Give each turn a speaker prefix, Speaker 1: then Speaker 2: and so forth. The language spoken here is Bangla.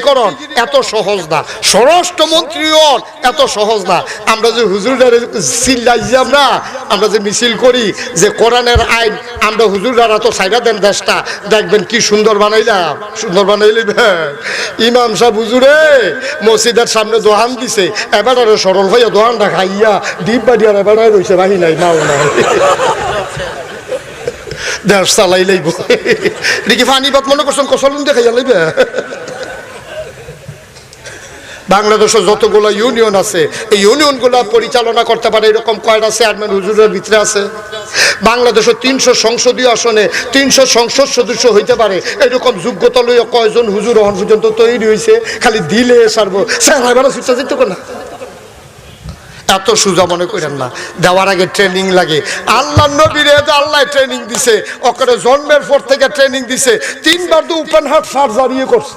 Speaker 1: ডিগ্রিকরণ এত সহজ না, স্বরাষ্ট্রমন্ত্রীও এত সহজ না। আমরা যে হুজুররা চিল্লাইছিলাম না, আমরা যে মিছিল করি যে কোরআনের আইন, আমরা হুজুররা তো সাইডা দেন দেশটা, দেখবেন কি সুন্দর বানাইলাম, সুন্দর বানাইলি। ইমাম সাহেব হুজুরে মসজিদের সামনে দোহান দিছে, এবার সরল হইয়া দোহানটা খাইয়া ডিপ বাড়িয়ার এবার রয়েছে, বাহি নাই নাও নাই দেশ চালাই লাইব। দেখি ফানি বাত মনে করছেন কসলুন দেখাইয়া লাইবে। বাংলাদেশের যতগুলো ইউনিয়ন আছে, এই ইউনিয়নগুলো পরিচালনা করতে পারে এরকম কয়টা চেয়ারম্যান হুজুরের ভিতরে আছে? বাংলাদেশের 300 সংসদীয় আসনে 300 সংসদ সদস্য হইতে পারে এরকম যোগ্যতা লইয়া কয়জন হুজুর এখন পর্যন্ত তৈরি হয়েছে? খালি দিলে সারবো না, এত সোজা মনে করেন না। দেওয়ার আগে ট্রেনিং লাগে। আল্লাহ নবীর আল্লাহ ট্রেনিং দিছে, ওখানে জন্মের পর থেকে ট্রেনিং দিছে, 3 বার তো ওপেন হার্ট সার্জারি করছে।